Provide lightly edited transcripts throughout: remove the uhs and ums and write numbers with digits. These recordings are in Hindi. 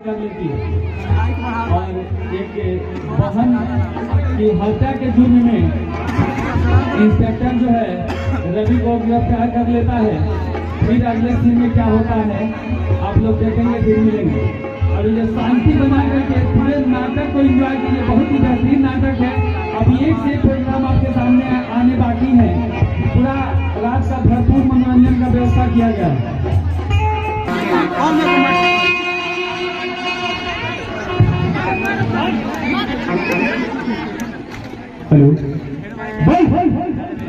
लेती और एक बहन की हत्या के जुर्म में इंस्पेक्टर जो है रवि को गिरफ्तार कर लेता है। फिर अगले सीन में क्या होता है आप लोग देखेंगे, फिर मिलेंगे। और ये शांति बना करके पूरे नाटक को एंजॉय कीजिए, बहुत ही बेहतरीन नाटक है। अभी एक से प्रोग्राम आपके सामने आने बाकी है। पूरा रात का भरपूर मनोरंजन का व्यवस्था किया गया है। हेलो, बोल बोल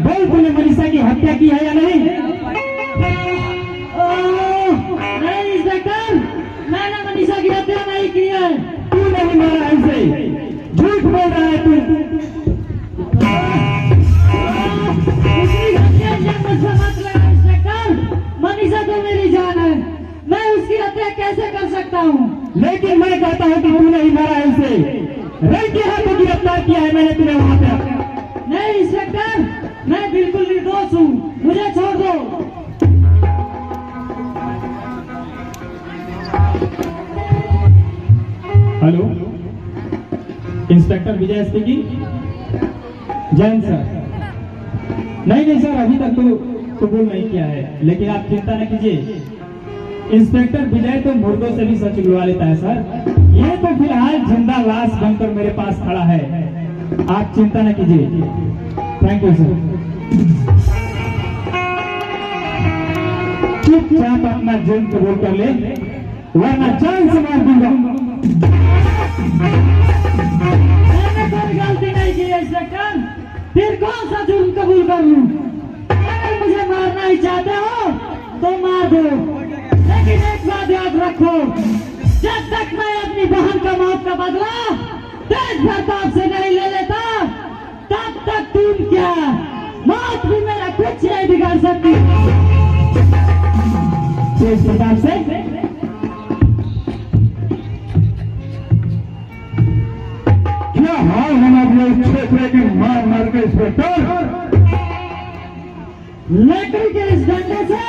बोल, तूने मनीषा की हत्या की है या नहीं? नहीं इंस्पेक्टर, मैंने मनीषा की हत्या नहीं की है। तू नहीं मारा ऐसे, झूठ बोल रहा है तू। मुझसे मत लगा इंस्पेक्टर, मनीषा तो मेरी जान है, मैं उसकी हत्या कैसे कर सकता हूँ? लेकिन मैं कहता हूँ कि तू नहीं मारा ऐसे, रंग के हाथों गिरफ्तार किया है मैंने तुम्हें वहां पे। नहीं इंस्पेक्टर, मैं बिल्कुल निर्दोष हूँ, मुझे छोड़ दो। हेलो, इंस्पेक्टर विजय स्पीकिंग। जैन सर, नहीं सर, अभी तक तो कबूल नहीं किया है, लेकिन आप चिंता न कीजिए। इंस्पेक्टर विजय तो मुर्दों से भी सच उगलवा लेता है सर। ये तो फिलहाल जिंदा लाश बनकर मेरे पास खड़ा है, आप चिंता न कीजिए। Thank you sir. चुपचाप अपना जुर्म कबूल कर ले, वरना जान से मार दूंगा। मैंने कोई गलती नहीं की इंस्पेक्टर, फिर कौन सा जुर्म कबूल कर लूं? अगर मुझे मारना ही चाहते हो तो मार दो, लेकिन एक बात याद रखो, जब तक मैं अपनी बहन का मौत का बदला तेज प्रताप से नहीं ले लेता, तब तक तुम क्या, मौत भी मेरा कुछ नहीं बिगाड़ सकती। तेज प्रताप से क्या हाल है अपने क्षेत्र के मार मार के इंस्पेक्टर? लकड़ी के इस डंडे से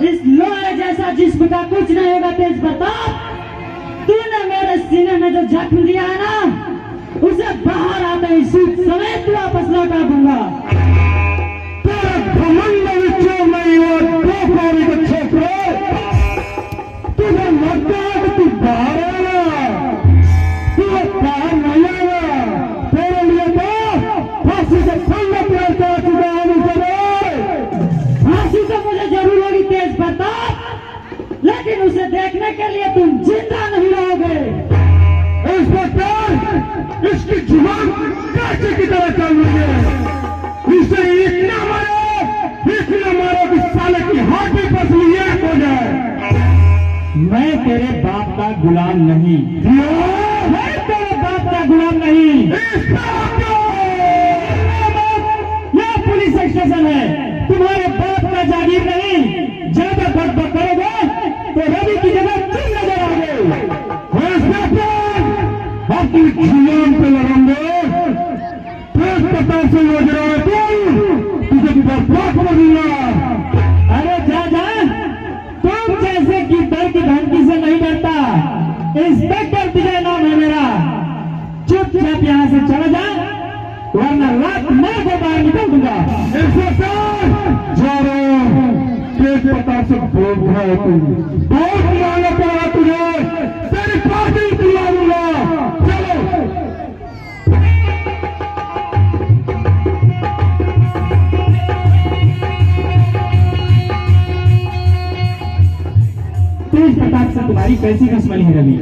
इस लोहे जैसा जिस्म का कुछ नहीं होगा तेज प्रताप। तूने मेरे सीने में जो जख्म दिया है ना, उसे बाहर आते ही सूट समेत वापस लौटा दूंगा। तुझे लगता है कि तू बाहर आएगा, तू बाहर नहीं आएगा। तेरे लिए तो फांसी से फंदा तैयार कर चुका है। फांसी तो मुझे जरूर होगी तेज प्रताप, लेकिन उसे देखने के लिए तुम जिंदा नहीं रहोगे। इंस्पेक्टर, इसकी जुबान कांटे की तरह चल रही है। इसे इतना मारो कि साले की हड्डी पसली एक हो जाए। मैं तेरे बाप का गुलाम नहीं, मैं तेरे बाप का गुलाम नहीं। यह पुलिस स्टेशन है, तुम्हारे बाप का जागीर नहीं। ज्यादा बकबक करोगे तो रवि की जगह तुम नजर आओगे। अपनी जुबान पे लड़ेंगे, तेज प्रताप से लड़ रहा है तुझे बर्बाद कर दूंगा। अरे जा जा, तुम जैसे कि डर की धमकी से नहीं डरता। इंस्पेक्टर विजय नाम है मेरा। चुपचाप यहाँ से चला जा, वरना रात मैं को बाहर निकल दूंगा। इंस्पेक्टर जा रहे हो, तेज प्रताप से बोल रहा है तू, बहुत मांगा पड़ा तुझे, तेरी पार्टी दिला दूंगा। चलो तेज प्रताप से तुम्हारी कैसी दुश्मनी है रवि?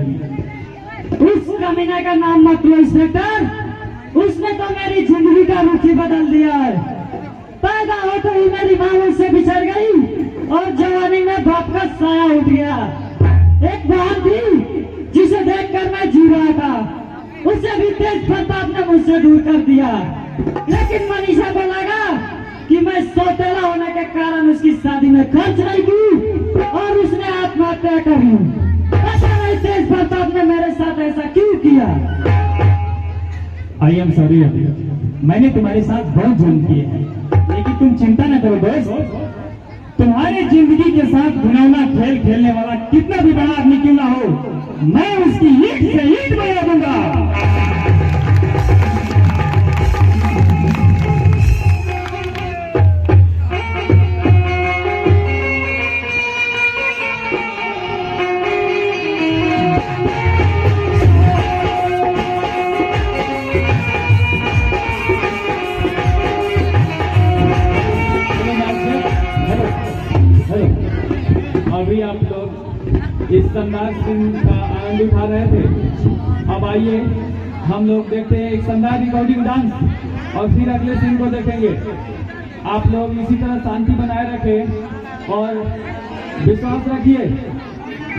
उस कमीने का नाम मत लो इंस्पेक्टर, उसने तो मेरी जिंदगी का रुख ही बदल दिया है। पैदा होते ही मेरी मां मुझसे बिछड़ गई और जवानी में बाप का साया उठ गया। एक बहन थी जिसे देखकर मैं जी रहा था, उसे भी तेज प्रताप ने मुझसे दूर कर दिया। लेकिन मनीषा को लगा कि मैं सौतेला होने के कारण उसकी शादी में खर्च नहीं की और उसने आत्महत्या कर ली। पता नहीं तेज प्रताप ने मेरे साथ ऐसा क्यों किया। आई एम सॉरी, मैंने तुम्हारे साथ बहुत जुल्म किए हैं, लेकिन तुम चिंता न करो दोस्त। तुम्हारे जिंदगी के साथ घिनौना खेल खेलने वाला कितना भी बड़ा आदमी क्यों ना हो, मैं उसकी ईंट से ईंट बना दूंगा। अभी आप लोग इस शानदार सीन का आनंद उठा रहे थे। अब आइए हम लोग देखते हैं एक शानदार रिकॉर्डिंग डांस और फिर अगले सीन को देखेंगे। आप लोग इसी तरह शांति बनाए रखें और विश्वास रखिए,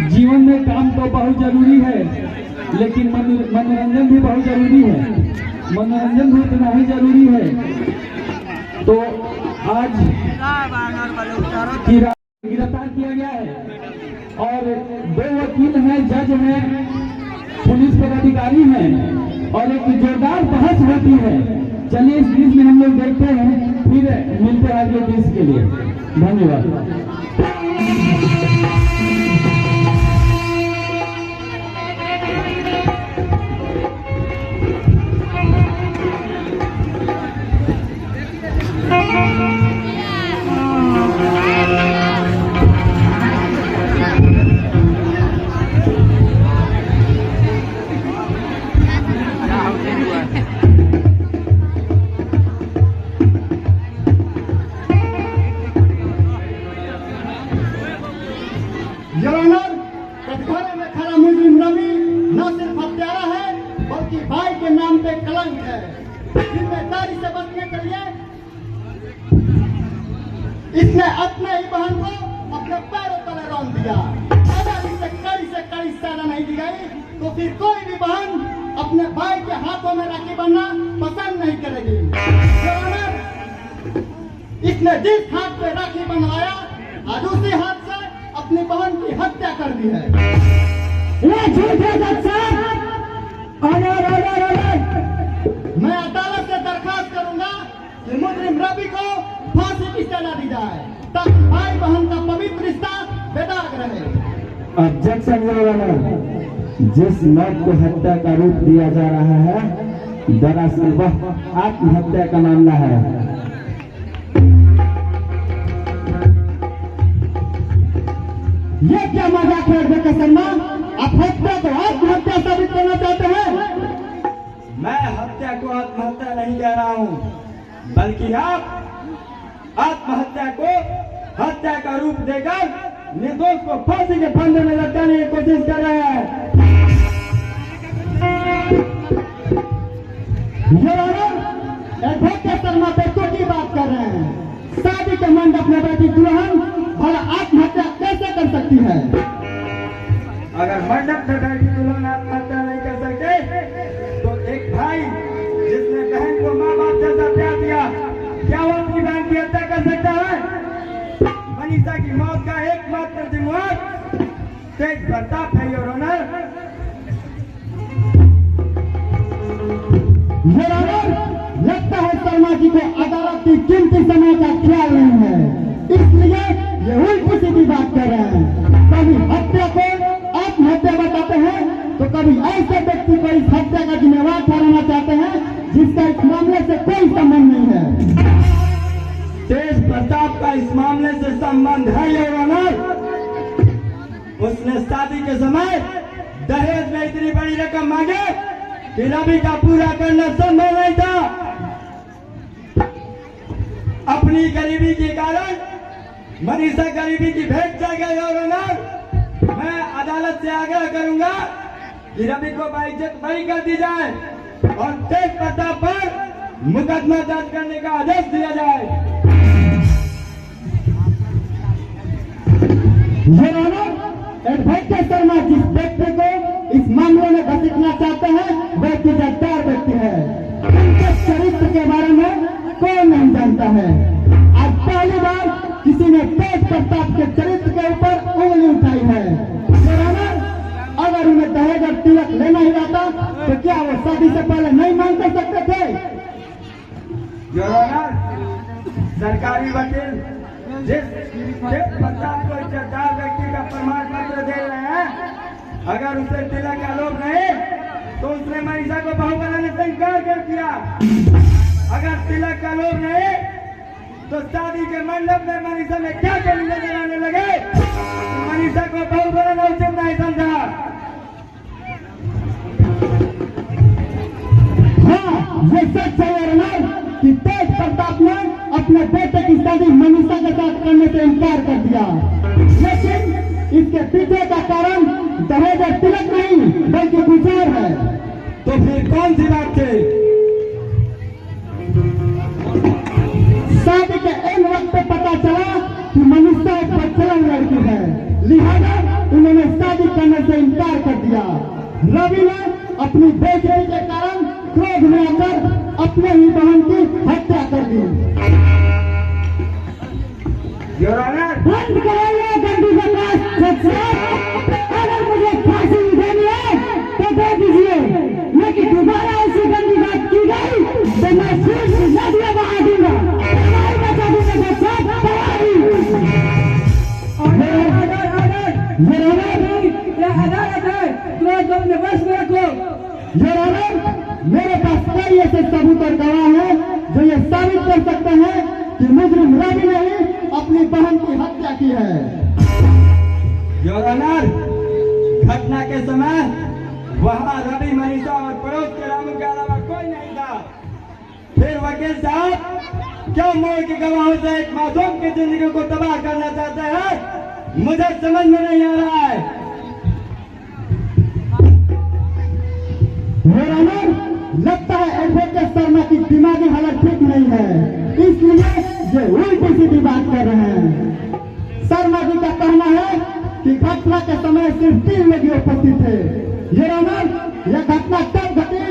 जीवन में काम तो बहुत जरूरी है, लेकिन मनोरंजन भी बहुत जरूरी है। मनोरंजन भी उतना ही जरूरी है। तो आज गिरफ्तार किया गया है और 2 वकील हैं, जज हैं, पुलिस पदाधिकारी हैं और एक जोरदार बहस होती है। चलिए इस दृश्य में हम लोग देखते हैं, फिर मिलते हैं अगले दृश्य के लिए। धन्यवाद। कटघरे में खड़ा मुजरिम रवि न सिर्फ हत्यारा है बल्कि भाई के नाम पे कलंक है। जिम्मेदारी से बचने के लिए इसने अपने ही बहन को अपने पैरों तले रौंद दिया। अगर इसे कड़ी सजा नहीं दी गई तो फिर कोई भी बहन अपने भाई के हाथों में राखी बनना पसंद नहीं करेगी। इसने जिस हाथ पे राखी बनवाया आज उसी हाथ से अपनी बहन की हत्या कर दी है। ये झूठ है जज साहब। मैं अदालत से दरखास्त करूंगा कि मुजरिम रवि को फांसी की सजा दी जाए ताकि भाई बहन का पवित्र रिश्ता बेदाग रहे। ऑब्जेक्शन योर ऑनर, जिस मर्द को हत्या का रूप दिया जा रहा है दरअसल वह आत्महत्या का मामला है। ये क्या मजाक है अध्यक्ष शर्मा? आप हत्या को आत्महत्या साबित करना चाहते हैं? मैं हत्या को आत्महत्या नहीं कह रहा हूँ, बल्कि आप आत्महत्या को हत्या का रूप देकर निर्दोष को फांसी के फंदे में लटकाने की कोशिश कर रहे हैं। एडवोकेट शर्मा बेटों की बात कर रहे हैं। शादी के मंडप में बैठी दुल्हन भला आत्महत्या कैसे कर सकती है? अगर मंडप में बैठी दुल्हन आत्महत्या नहीं कर सकते तो एक भाई जिसने बहन को माँ बाप जैसा प्यार दिया, क्या वो अपनी बहन की हत्या कर सकता है? मनीषा की मौत का एकमात्र जिम्मेदार तेज प्रताप है योर ऑनर। लगता है शर्मा जी को अदालत की कीमती समय का ख्याल नहीं है, इसलिए ये उल्टी सीधी बात कर रहे हैं। कभी हत्या को आत्महत्या बताते हैं तो कभी ऐसे व्यक्ति को इस हत्या का जिम्मेवार ठहराना चाहते हैं जिसका इस मामले से कोई संबंध नहीं है। तेज प्रताप का इस मामले से संबंध है योर ऑनर। उसने शादी के समय दहेज में इतनी बड़ी रकम मांगे कि रवि का पूरा करना संभव नहीं था। अपनी गरीबी के कारण मनीषा गरीबी की भेंट चढ़ गई और मैं अदालत से आग्रह करूंगा कि रवि को बाइज्जत बरी कर दी जाए और तेज प्रताप पर मुकदमा दर्ज करने का आदेश दिया जाए। एडवोकेट शर्मा जिस व्यक्ति को इस मामले में घसीटना चाहते हैं वह इज्जतदार व्यक्ति है। उनके चरित्र के बारे में कोई नहीं जानता है। आज पहली बार किसी ने तेज प्रताप के चरित्र के ऊपर उंगली उठाई है। अगर उन्हें दहेज और तिलक लेना ही रहता तो क्या वो शादी से पहले नहीं मांग कर सकते थे? सरकारी वकील जिस प्रताप को इज्जतदार व्यक्ति का प्रमाण पत्र दे रहे हैं अगर उसे तिलक का लोभ नहीं तो उसने मनीषा को बहू बनाने से इनकार कर दिया। अगर तिलक का लोभ नहीं तो शादी के मंडप में मनीषा में क्या कमी नजर आने लगे, मनीषा को बहू बनाना उचित नहीं समझा। हाँ, ये सच है यार कि तेज प्रताप ने अपने बेटे की शादी मनीषा के साथ करने से इनकार कर दिया, लेकिन इसके पीछे का कारण दहेज और तिलक नहीं बल्कि कुछ और है। तो फिर कौन सी बात थी? शादी के इन वक्त पे पता चला कि मनीषा एक बच्चलन लड़की है, लिहाजा उन्होंने शादी करने से इनकार कर दिया। रवि ने अपनी बेचैनी के कारण क्रोध में आकर अपने ही बहन की हत्या कर दी। योर ऑनर, बंद कराइए गंदी बकवास। अगर मुझे फांसी देनी है तो दे दीजिए, लेकिन दोबारा ऐसी गंदी बात की गई तो मैं सिर्फ नदियां बहा दूंगा, हमारी बचा दूंगा सब तैयारी। मेरे पास कई ऐसे सबूत और गवाह हैं जो ये साबित कर सकते हैं कि मुजरिम रवि ने ही अपनी बहन की हत्या की है। योर ऑनर, घटना के समय वहां रवि, मनीषा और पड़ोस के रामू के अलावा कोई नहीं था। फिर वकील साहब क्यों मोड़ के गवाहों से एक मासूम की जिंदगी को तबाह करना चाहते हैं, मुझे समझ में नहीं आ रहा है। लगता है एडवोकेट शर्मा की दिमागी हालत ठीक नहीं है, इसलिए ये उल्टी सीधी बात कर रहे हैं। शर्मा जी का कहना है कि घटना के समय सिर्फ 3 लोग उपस्थित थे। यह घटना तब घटी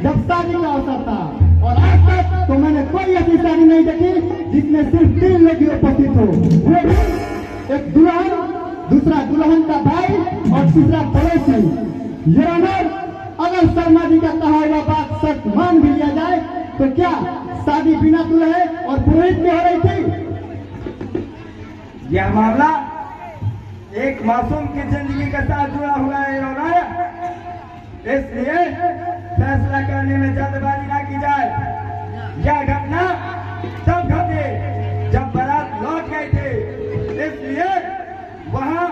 जब शादी का अवसर था, और आज तक तो मैंने कोई ऐसी शादी नहीं देखी जिसमें सिर्फ 3 लोग उपस्थित हो, वो भी एक दुल्हन, दूसरा दुल्हन का भाई और तीसरा पड़ोसी। अगर शर्मा जी का कहा हुआ बात सच मान भी लिया जाए तो क्या शादी बिना दूल्हे और पुरोहित की हो रही थी? यह मामला एक मासूम की जिंदगी के साथ जुड़ा हुआ है योर ऑनर, इसलिए फैसला करने में जल्दबाजी ना की जाए। यह घटना तब घटी जब बारात लौट गई थी, इसलिए वहां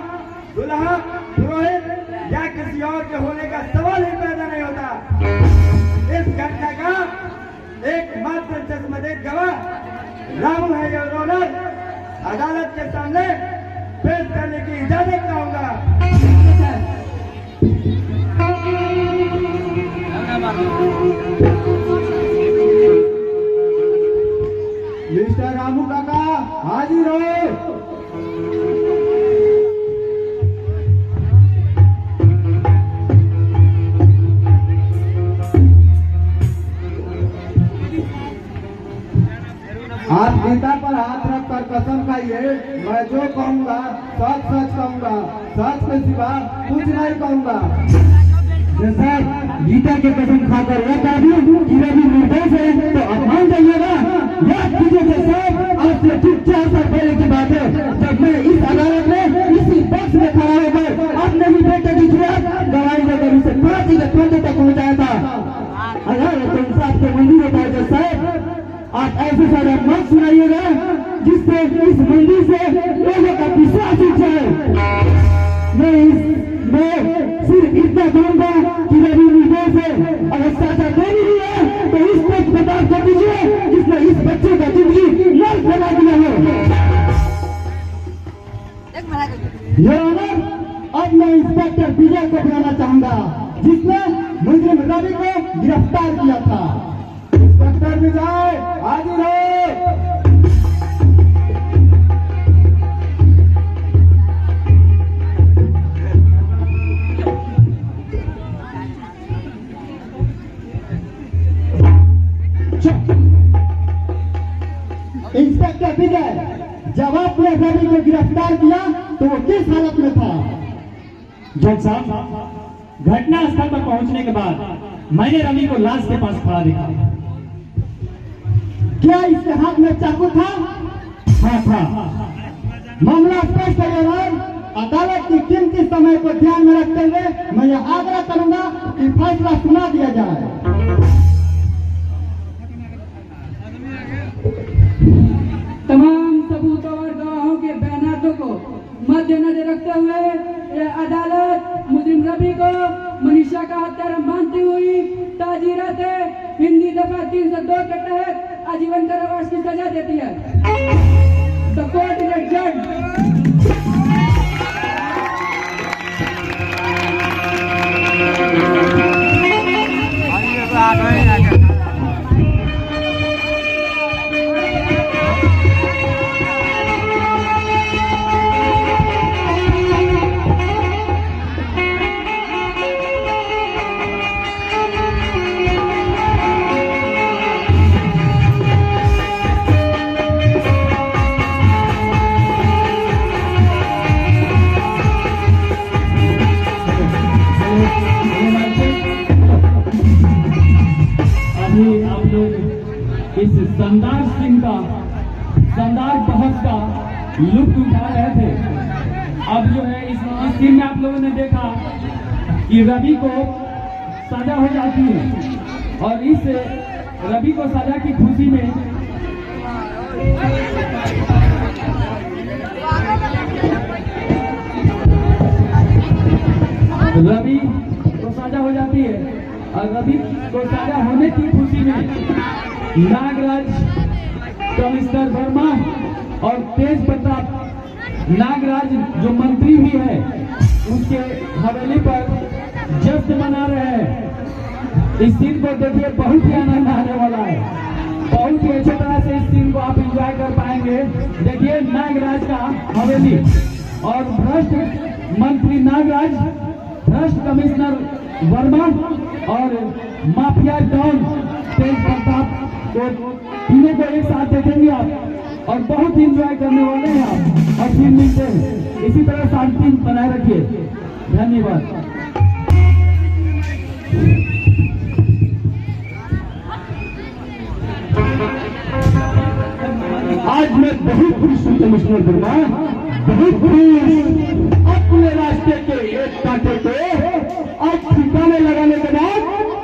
दुल्हा, पुरोहित या किसी और के होने का सवाल ही पैदा नहीं होता। इस घटना का एकमात्र चश्मदीद गवाह रामू है योर ऑनर। अदालत के सामने पेश करने की इजाजत चाहूंगा। मिस्टर रामू काका हाजिर हो। आप गीता पर हाथ रखकर कसम खाइए, मैं जो कहूँगा सच सच कहूँगा, सच के सिवा कुछ नहीं कहूँगा। जैसा गीता के कसम खाकर यह कह दूं कि रवि निर्दोष है तो आप मान जाइएगा। याद कीजिए साहब, आज से ठीक 4 साल पहले की बात है, जब मैं इस अदालत में इसी बक्स में खड़ा होकर अपने ही बेटे की खिलाफ गवाही देकर उसे फांसी के फंदे तक पहुँचाया था। अदालत इंसाफ के मंदिर होता है साहब, आप ऐसे सारा मत सुनाइएगा जिससे इस मंदिर से लोगों का विश्वास उठ जाए। मैं सिर्फ इतना कहूंगा कि रवि निर्दोष है। अगर सजा देनी ही है तो इस पर प्रताप कर दीजिए जिसने इस बच्चे का जिंदगी नर्क बना दिया है। योर ऑनर, अब मैं इंस्पेक्टर विजय को बुलाना चाहूंगा जिसने मुजरिम रवि को गिरफ्तार किया था। इंस्पेक्टर विजय हाजिर हो। इंस्पेक्टर विजय, जब आपने रवि को गिरफ्तार किया तो वो किस हालत में था? जज साहब, घटना स्थल पर पहुंचने के बाद मैंने रवि को लाश के पास खड़ा देखा। क्या इसके हाथ में चाकू था? हाँ था। मामला स्पष्ट है योर ऑनर। अदालत की कीमती समय को ध्यान में रखते हुए मैं यह आग्रह करूंगा कि फैसला सुना दिया जाए। तमाम सबूतों और गवाहों के बयानों को मद्देनजर रखते हुए यह अदालत मुजरिम रवि को मनीषा का हत्यारा मानती हुई ताजीरत हिंदी दफा 302 के तहत आजीवन कारावास की सजा देती है। The court is adjourned. अभी आप लोग इस शानदार सीन का, शानदार बहस का लुत्फ उठा रहे थे। अब जो है इस सीन में आप लोगों ने देखा कि रवि को सजा हो जाती है और इस रवि को सजा की खुशी में रवि को सजा हो जाती है और रवि को सजा होने की खुशी में नागराज, कमिश्नर वर्मा और तेज प्रताप नागराज जो मंत्री भी है उसके हवेली पर जश्न मना रहे हैं। इस सीन को देखिए, बहुत ही आनंद आने वाला है। बहुत ही अच्छी तरह से इस सीन को आप एंजॉय कर पाएंगे। देखिए नागराज का हवेली और भ्रष्ट मंत्री नागराज, भ्रष्ट कमिश्नर वर्मा और माफिया डॉन तेज प्रताप को तीनों को एक साथ देखेंगे आप और बहुत ही इंजॉय करने वाले हैं आप। और फिर मिलते हैं। इसी तरह शांति बनाए रखिए। धन्यवाद। आज मैं बहुत खुश हूँ कमिश्नर वर्मा, बहुत खुश। अपने रास्ते के एक कांटे को आज ठिकाने लगाने के बाद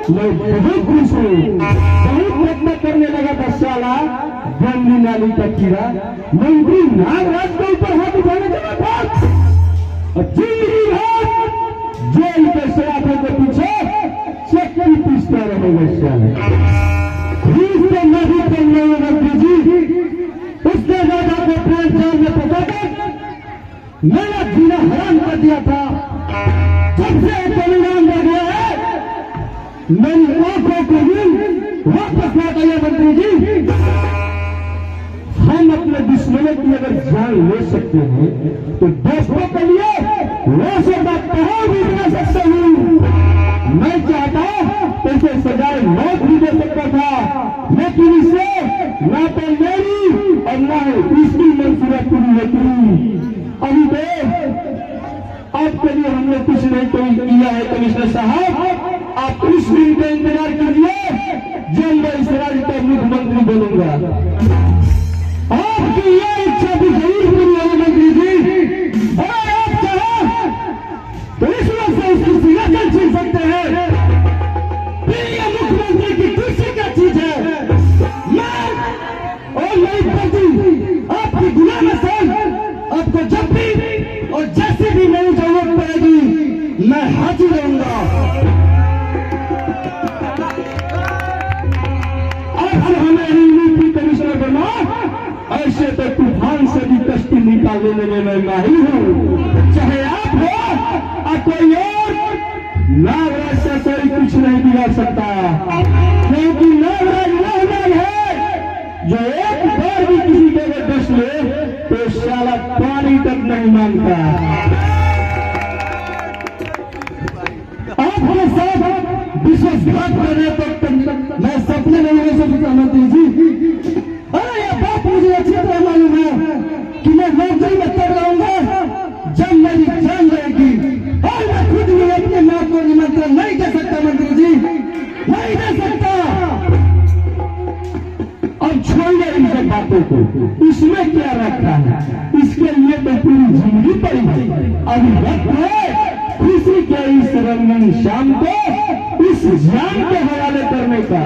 मैं बहुत खुश हूँ। बहुत प्रयत्न करने लगा था साला गंदी नाली का कीड़ा मंत्री नागराज के ऊपर हाथ उठाने के बाद और जिंदगी भर जेल के सलाखों के पीछे चक्की पीसता रहेगा साला। घूस से नहीं करने मंत्री जी, उसके दादा को प्रेम जाल में फंसाकर मेरा जीना हराम कर दिया था। जब से परिणाम दे गया है, मेरी आंखों को भी वापस लौट आइए मंत्री जी। हम अपने दुश्मनों की अगर जान ले सकते हैं तो दोस्तों के लिए वैसे बात कहाँ भी बना सकता हूँ। मैं चाहता तो इसे सजाए मौत भी दे सकता था, लेकिन इसे ना तो मेरी और ना इसकी मंसूरा पूरी होती। अभी तो आपके लिए हमने कुछ नहीं किया है कमिश्नर साहब। आप कुछ दिन का इंतजार कीजिए, जब मैं इस राज्य का मुख्यमंत्री बनूंगा। आपकी यह इच्छा भी जरूर पूरी होगी मंत्री जी। अगर आप चाहें तो इस वक्त से उसकी सियासत छीन सकते हैं। फिर यह मुख्यमंत्री की खुशी क्या चीज है। मैं और मेरी पत्नी आपकी गुलाम हसन आपको जब भी और जैसे भी मेरी जरूरत पड़ेगी मैं हाजिर रहूंगा। आज हमें नीति कमिश्नर बना, ऐसे तो तूफान से भी कश्ती निकालने में मैं माहिर हूँ। चाहे आप हो और कोई और, नागराज से कोई कुछ नहीं बिगाड़ सकता, क्योंकि नागराज नागराज है जो एक बार भी किसी के अगर डस ले तो साला पानी तक नहीं मांगता। आपके साथ विश्वासघात करने पर मैं सपने में नहीं सोच सकता मंत्री जी। अरे ये बात मुझे अच्छी तरह मालूम है कि मैं नौकरी में तब रहूंगा जब मेरी जान रहेगी, और मैं खुद भी अपने मां को निमंत्रण नहीं दे सकता मंत्री जी, नहीं दे सकता। अब छोड़िए इन सब बातों को, इसमें क्या रखा है, इसके लिए तो पूरी जिंदगी पड़ी है। अभी वक्त है खुशी के इस रंगीन शाम को इस जान के हवाले करने का।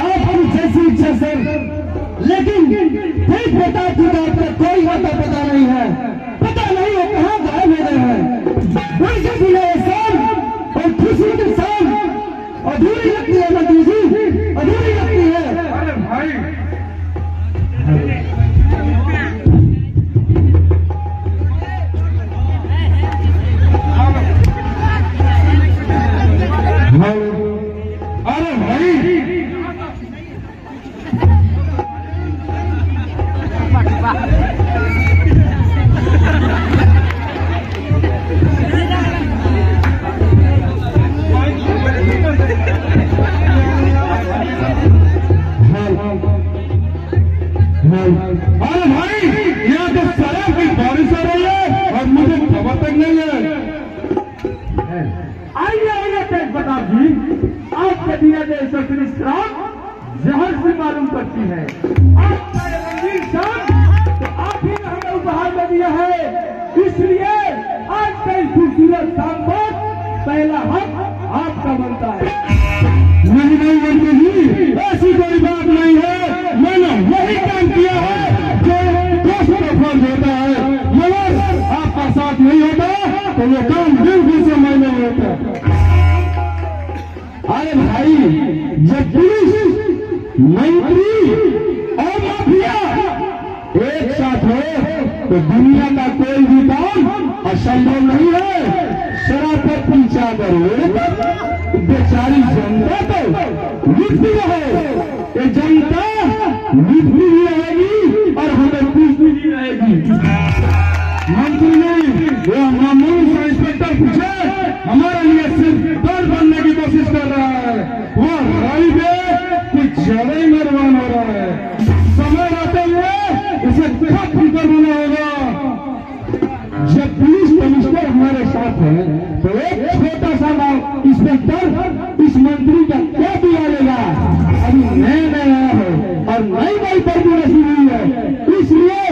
आपकी जैसी इच्छा सर, लेकिन ठीक बता चुका आपका कोई आता पता नहीं है, पता नहीं है कहाँ गायब हो गए हैं। वैसे भी है शाम और खुशी की शाम अधूरी लगती है मंत्री जी, अधूरी लगती है। अरे भाई अरे भाई अरे भाई यहाँ तो शराब की बारिश हो रही है और मुझे खबर तक नहीं है। आइए आइए तेज प्रताप जी, आपके दिया गए शक्ति शराब जहर से मालूम पड़ती है। आपका ये रंगीन शाम तो आप ही ने हमें उपहार में दिया है, इसलिए आज का इस खूबसूरत शाम पर पहला हक आपका बनता है। नहीं नहीं मंत्री जी, ऐसी कोई बात नहीं है। मैंने वही काम किया है जो दूसरों का फर्ज होता है, मगर आपका साथ नहीं होता तो ये काम बिल्कुल से मैं नहीं होता। अरे भाई, जब पुलिस, मंत्री और माफिया एक साथ हो तो दुनिया का कोई भी काम असंभव नहीं है। शराब पर पीछा करो, बेचारी जनता तो लुटती रहे, ये जनता लुटती भी रहेगी और हमें पूछती भी रहेगी। मंत्री जी, वो मामूली सा इंस्पेक्टर पूछे हमारे लिए सिर्फ डर बनने की कोशिश कर रहा है, वो राई पे कुछ ज्यादा ही मेहरबान हो रहा है। समय आते हुए उसे खत भी करना होगा। जब पुलिस कमिश्नर हमारे साथ है तो एक छोटा सा इंस्पेक्टर इस मंत्री का क्या बिगाड़ेगा। अभी नया नया हो और नई नई भर्ती रसी हुई है, इसलिए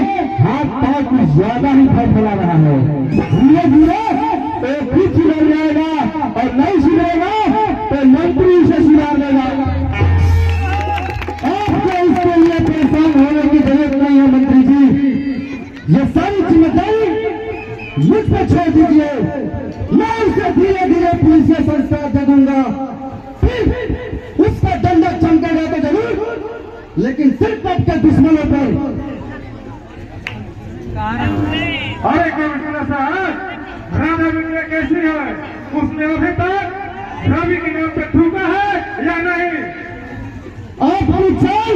हाथ पाँव कुछ ज्यादा ही फड़फड़ा रहा है। धीरे धीरे तो खुद सुधर जाएगा और नहीं सुधरेगा तो मंत्री उसे सुधार देगा। आपको इसके लिए परेशान होने की जरूरत नहीं है मंत्री जी, ये सारी जिम्मेदारी मुझ पर छोड़ दीजिए। मैं उसे धीरे धीरे पुलिस से संस्कार दे दूंगा, फिर उसका डंडा चमकेगा तो जरूर, लेकिन सिर्फ आपके दुश्मनों पर। अरे कमिश्नर साहब, राधा बिटिया कैसी है? उसने अभी तक रवि के नाम पे थूका है या नहीं? आपकी चाल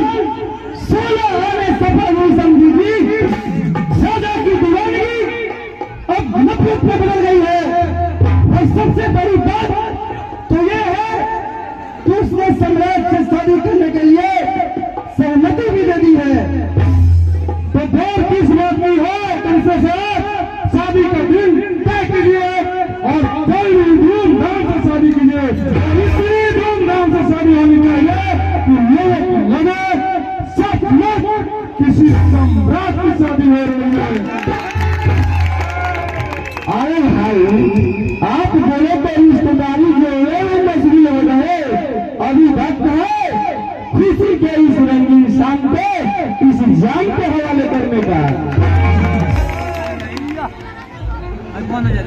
16 आने सफल हुई समझी जी। राजा की दीवानगी अब नफरत में बदल गई है, और सबसे बड़ी बात तो ये है कि उसने सम्राट से शादी करने के लिए सहमति भी दे दी है। तो देर किस बात की हो, तुमसे शादी का दिन तय कीजिए और बड़ी धूमधाम से शादी कीजिए। इतनी धूमधाम से शादी होनी चाहिए कि लोग लगे सचमुच किसी सम्राट की शादी हो रही है। अरे भाई, आप बोले तो रिश्तेदारी जो है वो मछली हो गए। अभी वक्त है खुशी के इस रंगीन शाम पे इस जान के हवाले करने का।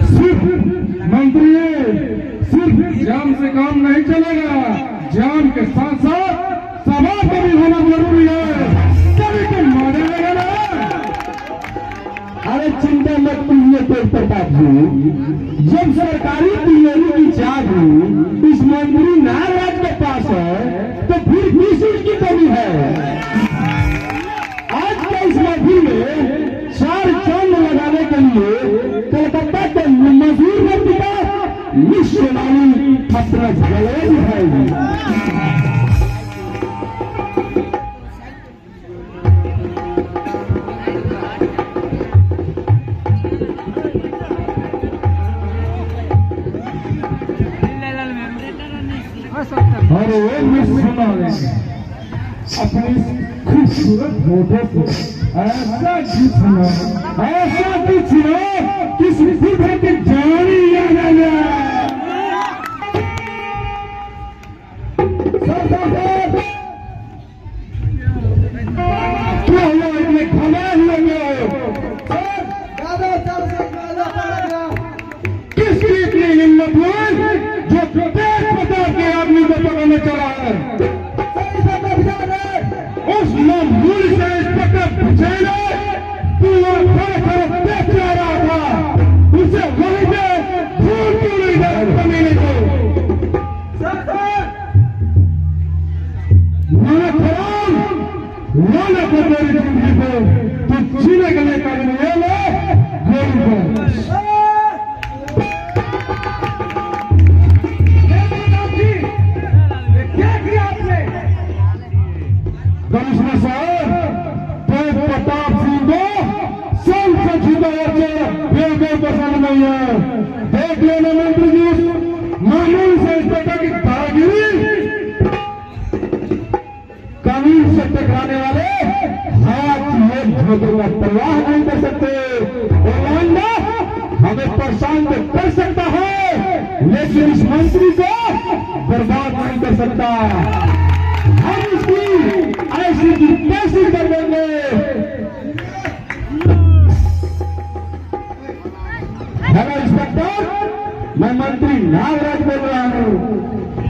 सिर्फ मंत्री, सिर्फ जान से काम नहीं चलेगा, जान के साथ साथ सभा को भी होना जरूरी है, तभी तो मजा आएगा ना। अरे चिंता मत कीजिए तेज प्रताप जी, जब सरकारी तिजोरी की चाबी इस मंत्री नागराज के पास है तो फिर किस चीज की कमी है। आज के इस महफिल में 4 चांद लगाने के लिए कलकत्ता के मशहूर नर्तिका मिस सोनाली अपना जलवा दिखाएगी। अरे वो मिस सोनाली अपनी खूबसूरत होठों से ऐसा जितना किसी बुढ़े की जानी आ जाए। क्या हुआ इतने घबरा हुए किसकी इतनी हिम्मत हुई जो प्रत्येक प्रकार के आदमी को पकड़ने चला है? उस मामूली से इंस्पेक्टर बचेगा पूरा खड़े देख रहा था, उसे वहीं पे भूल क्यों नहीं गए कमीने को? लाना को तेरी जिंदगी को तो जीने के लिए कर ले गोली को। क्या किया आपने? कमिश्नर साहब, तेज प्रताप सिंह को सबसे छुपा बिल्कुल पसंद नहीं है। देख लेना मंत्री जी, मामूल से इंस्पेक्टर की दादागिरी, कानून से टकराने वाले हाथ में धोखे का परवाह नहीं कर सकते। हमें परेशान तो कर सकता है, लेकिन इस मंत्री को बर्बाद नहीं कर सकता। हम इसकी ऐसी की तैसी कर देंगे। हेलो इंस्पेक्टर, मैं मंत्री नागराज बोल रहा हूँ।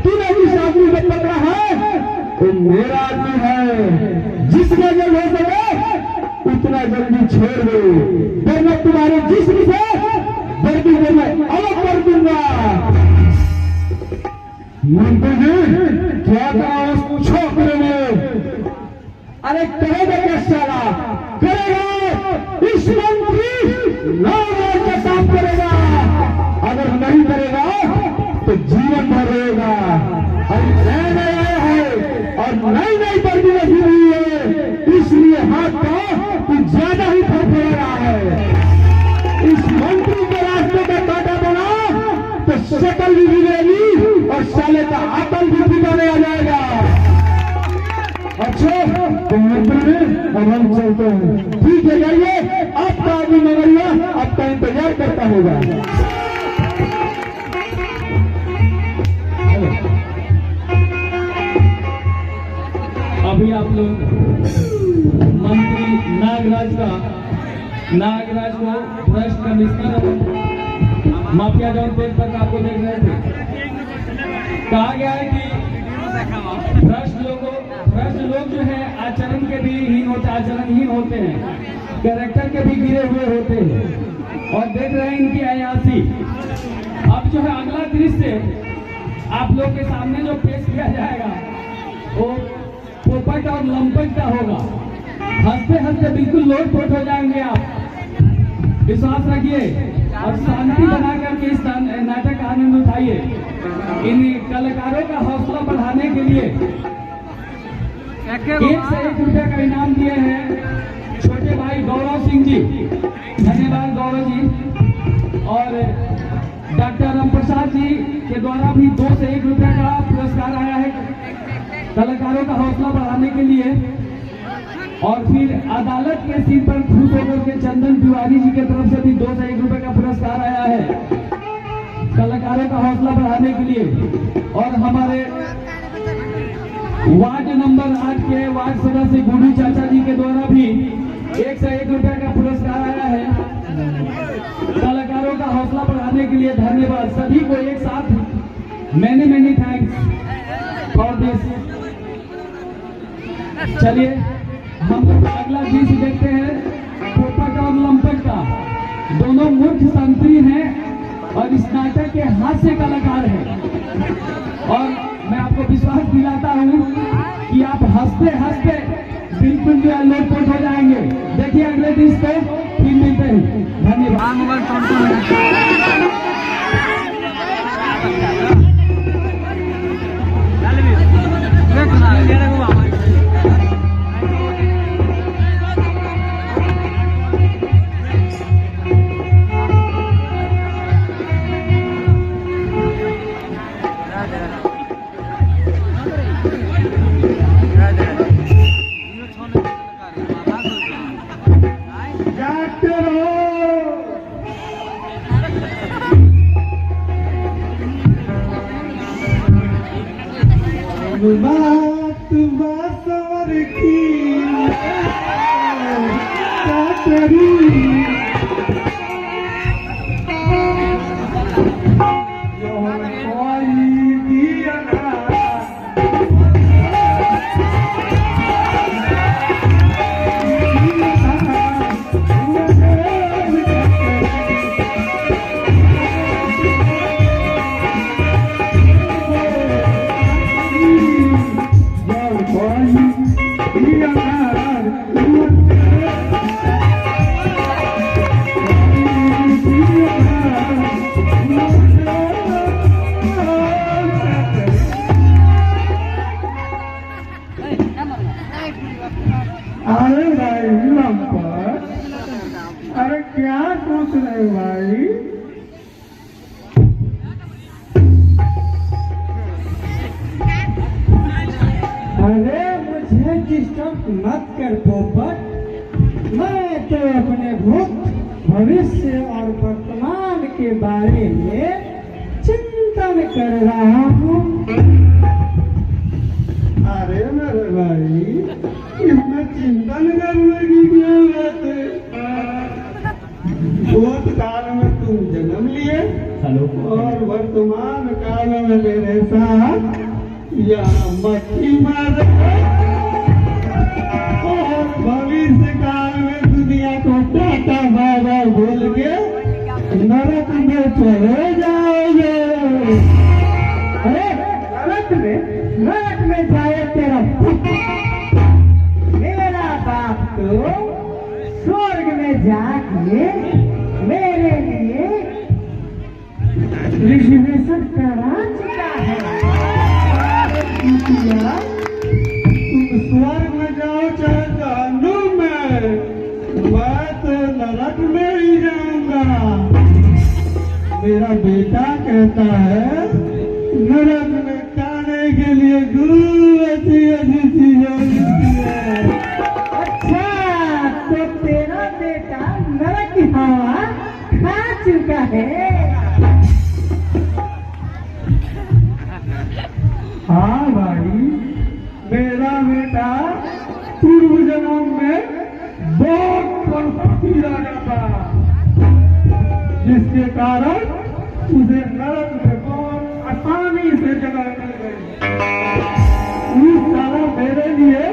तूने इस आदमी को पकड़ा है तो मेरा आदमी है। जितना जल्द हो सके उतना जल्दी छोड़ दो, वरना तुम्हारे जिस्म से वर्दी को मैं अलग कर दूंगा। मंत्री जी, क्या करा उस छोकरे में? अरे करेगा क्या साला? करेगा इस मंत्री नागराज का काम करेगा। अगर नहीं करेगा तो जीवन भर रहेगा। अरे नया नया है और नई नई वर्दी लगी हुई है, इसलिए हाथ का कुछ ज्यादा ही फड़फड़ा रहा है। इस मंत्री के रास्ते का कांटा बना तो शकल भी बिगड़ेगी और साले का अकल भी बिगाड़े आ जाएगा। अच्छा तो मंत्री में अब हम चलते हैं। ठीक है, जाइए, आपका आदमी मंगलिया आपका इंतजार करता होगा। अभी आप लोग मंत्री नागराज को भ्रष्ट कमिश्नर माफिया जॉन पेज तक आपको देख रहे थे। कहा गया है कि भ्रष्ट लोग जो है आचरणहीन होते हैं, कैरेक्टर के भी गिरे हुए होते हैं। और देख रहे हैं इनकी अयासी। अब जो है अगला दृश्य आप लोग के सामने जो पेश किया जाएगा वो पोपट और लंपट का होगा। हंसते हंसते बिल्कुल लोटपोट हो जाएंगे आप, विश्वास रखिए। और शांति बना करके इस नाटक का आनंद उठाइए। इन कलाकारों का हौसला बढ़ाने के लिए 1 से 1 रुपया का इनाम दिए हैं छोटे भाई गौरव सिंह जी। धन्यवाद गौरव जी। और डॉक्टर राम प्रसाद जी के द्वारा भी 2 से 1 रुपया का पुरस्कार आया है कलाकारों का हौसला बढ़ाने के लिए। और फिर अदालत के सीट पर खुश होकर के चंदन तिवारी जी की तरफ से भी 2 से 1 रुपए का पुरस्कार आया है कलाकारों का हौसला बढ़ाने के लिए। और हमारे वार्ड नंबर 8 के वार्ड सदस्य गुरु चाचा जी के द्वारा भी 1 से 1 रुपए का पुरस्कार आया है कलाकारों का हौसला बढ़ाने के लिए। धन्यवाद सभी को एक साथ। Many thanks for this. चलिए हम अगला दृश्य देखते हैं पोपट और लंपट का। दोनों मूर्ख संतरी हैं और इस नाटक के हास्य कलाकार हैं। और मैं आपको विश्वास दिलाता हूं कि आप हंसते हंसते बिल्कुल जो है लोटपोट हो जाएंगे। देखिए अगले दृश्य पे फिर मिलते हैं। धन्यवाद। बात बासवर की करी अरे भाई लंपर, अरे क्या सोच रहे हो भाई? अरे मुझे डिस्टर्ब मत कर पोपट, मैं तो अपने भूत भविष्य और वर्तमान के बारे में चिंतन कर रहा हूँ। अरे मेरे भाई, इसमें चिंतन करने की क्या बात है? भूतकाल में तुम जन्म लिए और वर्तमान काल में मेरे साथ यहाँ मक्खी मार और भविष्य काल में दुनिया को टाटा बाबा बोल के नरक में चले जाओगे। अरे नरक में जाए तेरा पुत्र, मेरा बाप तो स्वर्ग में जाके मेरे लिए रिजर्वेशन करा चुका है। तुम स्वर्ग में जाओ चाहे जहन्नुम में, मैं तो नरक में ही जाऊंगा। मेरा बेटा कहता है नरक में खाने के लिए अच्छी अच्छी चीजें मिलती है। अच्छा, तो तेरा बेटा नरक की हवा खा चुका है। हाँ भाई, मेरा बेटा पूर्व जन्म में बहुत संपत्ति राजा था, जिसके कारण उसे नरक में बहुत आसानी से जगह मिल गई। इस सारा मेरे लिए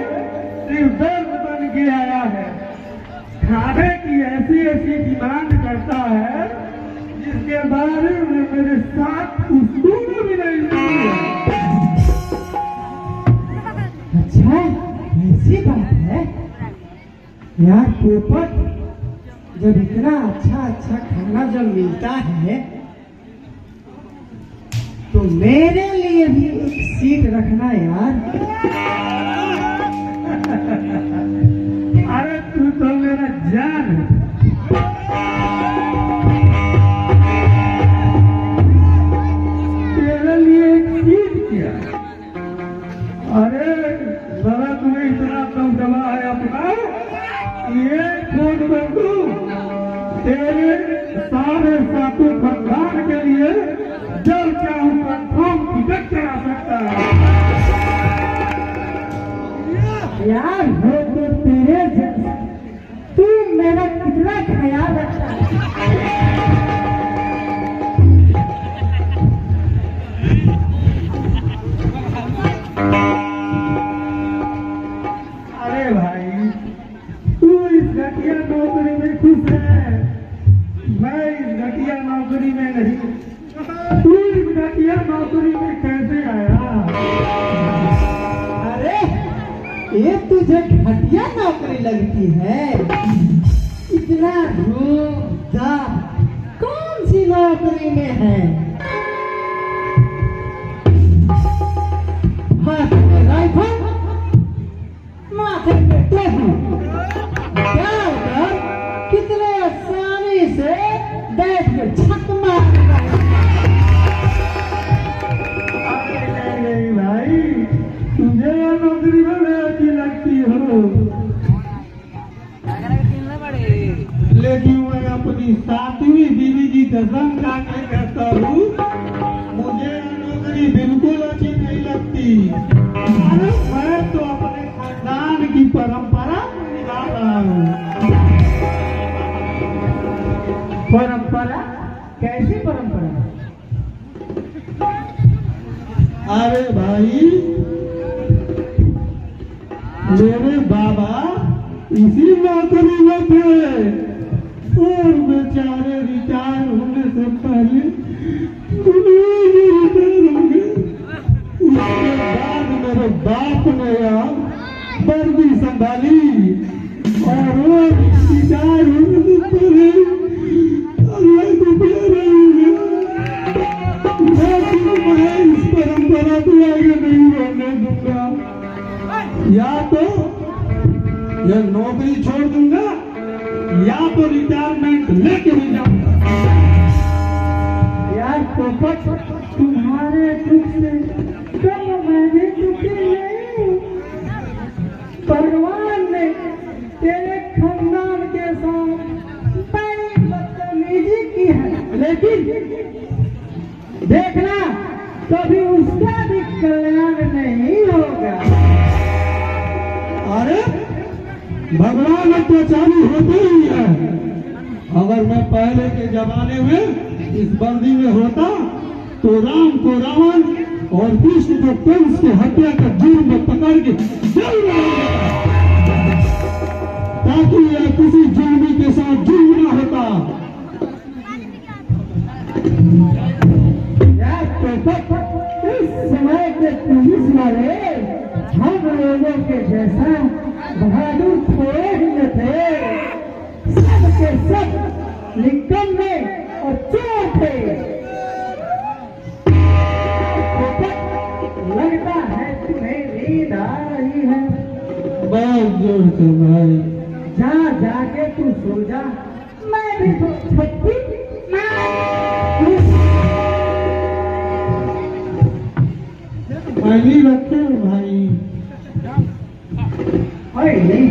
सिर्फ दर्द बन के आया है। खाने की ऐसी ऐसी डिमांड करता है जिसके बारे में मेरे साथ उसूल भी नहीं मिली है। अच्छा, ऐसी बात है यार पोपट, जब इतना अच्छा अच्छा खाना जब मिलता है तो मेरे लिए भी एक सीट रखना यार। अरे तू तो मेरा जान है। तेरे लिए एक सीट क्या? अरे जरा तुम्हें इतना कम दबा है अपना, ये छोड़ दो तू तेरे सारे सातों खानदान के लिए जब चाहूं कंफर्म टिकट करा सकता है। यार हो तो तेरे जैसा, तू मेरा कितना ख्याल रखता है। अरे भाई, तू इस घटिया नौकरी में खुश है, मैं इस घटिया नौकरी में नहीं। तू इस घटिया नौकरी में कैसे आया? अरे ये तुझे घटिया नौकरी लगती है? इतना रोजगार कौन सी नौकरी में है? हाथ में राइफल, माथे पे टोपी, कितने आसानी से बैठ के छक मारना। नहीं भाई, तुझे यह नौकरी में अच्छी लगती हो, लेकिन मैं अपनी 7वीं बीवी की कसम खा के कहता हूँ अरे भाई मेरे बाबा इसी नौकरी में थे और बेचारे रिटायर होने से पहले रिटायर हो गए। उसके बाद मेरे बाप ने यार वर्दी संभाली और वो रिटायर होने से पहले अल्लाह को प्यारा हो गया। मैं इस परंपरा को आगे नहीं बढ़ने दूंगा, या तो यह नौकरी छोड़ दूंगा या तो रिटायरमेंट लेके भी जाऊंगा। यार पोपट, तुम्हारे दुख से कम मैंने दुखी नहीं। भगवान ने तेरे खानदान के साथ बड़ी बदतमीजी की है, लेकिन देखना कभी उसका भी कल्याण नहीं होगा। अरे भगवान तो चालू होते ही है। अगर मैं पहले के जमाने में इस वर्दी में होता तो राम को रावण और कृष्ण को कंस की हत्या का जुर्म में पकड़ के जेल में डाल देता, ताकि यह किसी जुर्मी के साथ जुर्म न होता। यार इस समय के पुलिस वाले हम लोगों के जैसा बहादुर थोड़े ही न थे, सब के सब निकम्मे और चोर थे। लगता है तुम्हें नींद आ रही है। बहुत जोर से भाई। जा जाके तू सो जा, मैं भी तो छुट्टी पहली रखे भाई। खैनी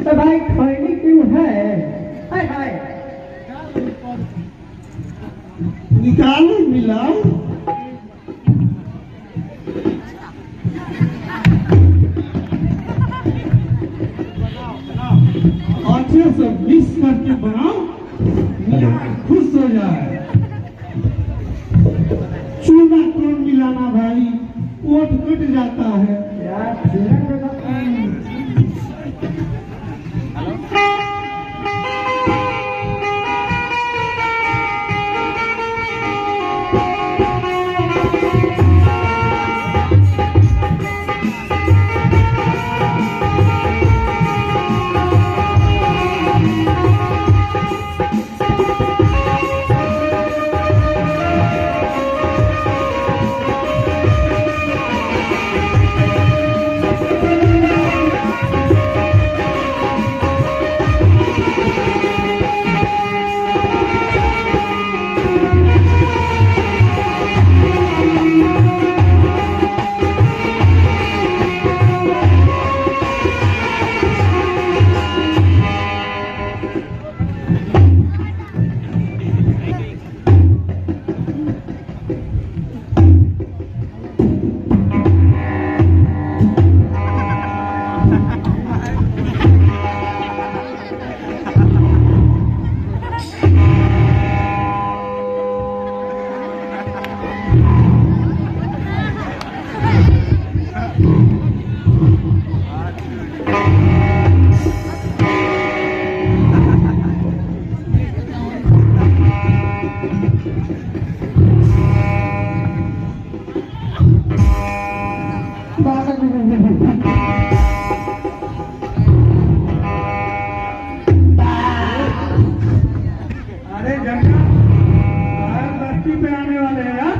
तो भाई खैनी क्यों है? हाय हाय निकालो मिलाओ। अच्छे से मिक्स करके बनाओ, खुश हो जाए। चूना कौन मिलाना भाई, ओट कट जाता है। यार चूरन का अरे जंगा बस्ती पे आने वाले हैं यार।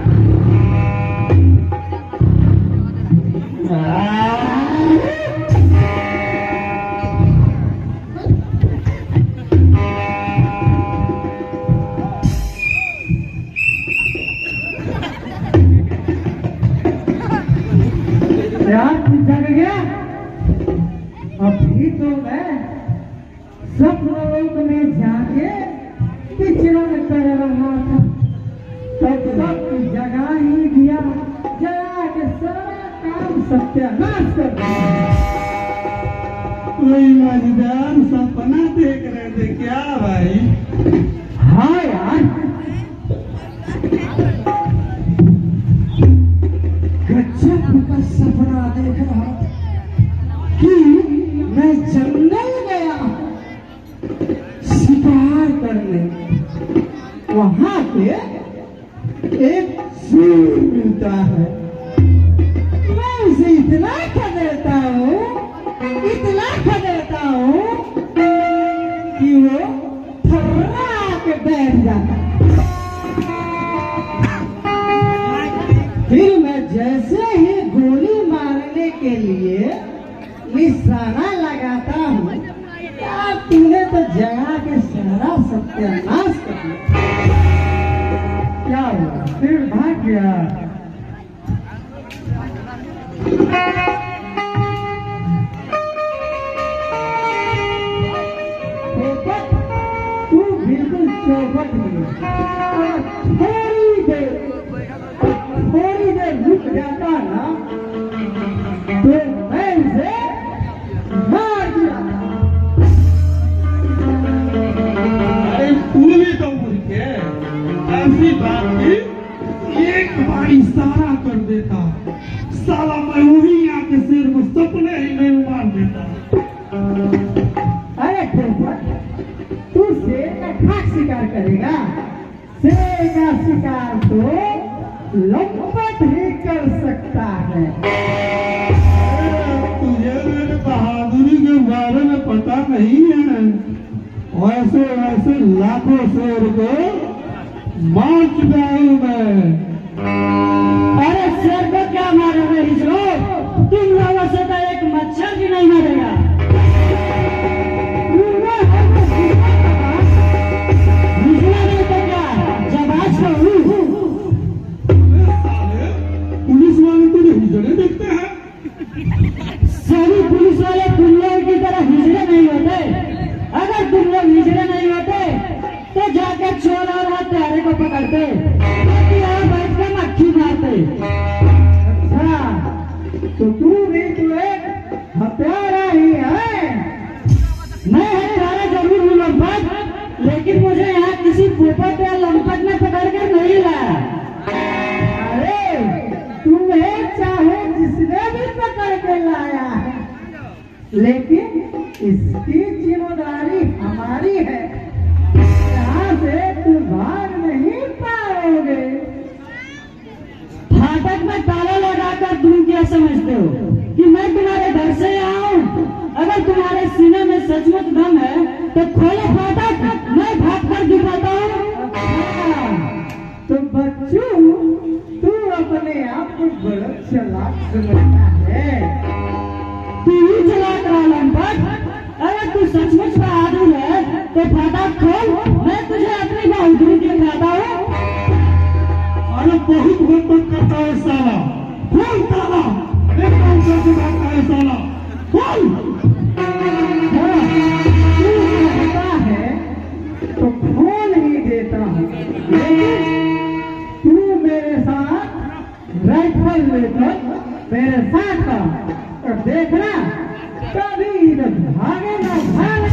यार तू जग गया? अभी तो मैं स्वप्नलोक में जाके विचरण कर रहा था, तब तक जगा ही दिया, जगा के सारा काम सत्यानाश कर दिया। कोई मजेदार सपना देख रहे थे क्या भाई? हाँ यार, गजब का सपना देख रहा था कि मैं जंगल गया शिकार करने। वहां पे एक शेर मिलता है। मैं उसे इतना खदेड़ता हूँ, इतना खदेड़ता हूँ कि वो थर्रा के बैठ जाता है। फिर मैं जैसे ही गोली मारने के लिए निशाना लगाता हूँ, क्या तूने तो जगह के सारा सत्यानाश कर दिया। क्या हुआ? फिर भाग गया। तू बिल्कुल चौपट में थोड़ी देर रुक जाता ना तो मैं उसे मार दिया। अरे पूरी तो मुझ के ऐसी बात की एक बार इशारा कर देता, साला मैं वही आके सिर में सपने ही में मार देता। अरे तू शेर का खाक शिकार करेगा? शेर का शिकार तो लंपट ही कर सकता है। तुझे मेरे बहादुरी के बारे में पता नहीं है। वैसे वैसे लाखों शेर को मार चुका हूं मैं। अरे शेर को क्या मारोगे हिजड़ो? तुम लोगों से तो एक मच्छर भी नहीं मरेगा। हिजड़ा नहीं तो क्या जबाज को पुलिस वाले तुझे हिजड़े देखते हैं? सभी पुलिस वाले तुम लोगों की तरह हिजड़े नहीं होते। अगर तुम लोग हिजड़े नहीं होते तो जाके चोर और हत्यारे को पकड़ते, यहाँ बैठ कर मक्खी मारते। अच्छा, तो तू भी तो एक हत्यारा ही है। मैं हत्यारा जरूर हूँ लंपट, लेकिन मुझे यहाँ किसी पोपट या लंपट ने पकड़ कर नहीं लाया। अरे तुम्हें चाहे जिसने भी पकड़ के लाया है, लेकिन इसकी जिम्मेदारी हमारी है। यहाँ से तुम भाग नहीं पाओगे। फाटक में ताला लगाकर तुम क्या समझते हो कि मैं तुम्हारे घर से आऊं? अगर तुम्हारे सीने में सचमुच दम है तो खोलो फाटक, मैं भाग कर दिखाता हूँ। तो बच्चों, तू अपने आप को बड़ा चालाक समझता है। तू ही चलाक रहा लंपट। अगर तू सचमुच बहादुर है तो फाटक खोल, मैं तुझे अपनी बहादुरी दिखाता हूँ। अरे बहुत बकबक करता है साला, खोल ताला। एक काम करके भागता है साला, खोल। तू कहता है तो खोल ही देता हूँ, लेकिन तू मेरे साथ राइफल लेकर मेरे साथ का और देखना कभी इधर भागे ना भागे।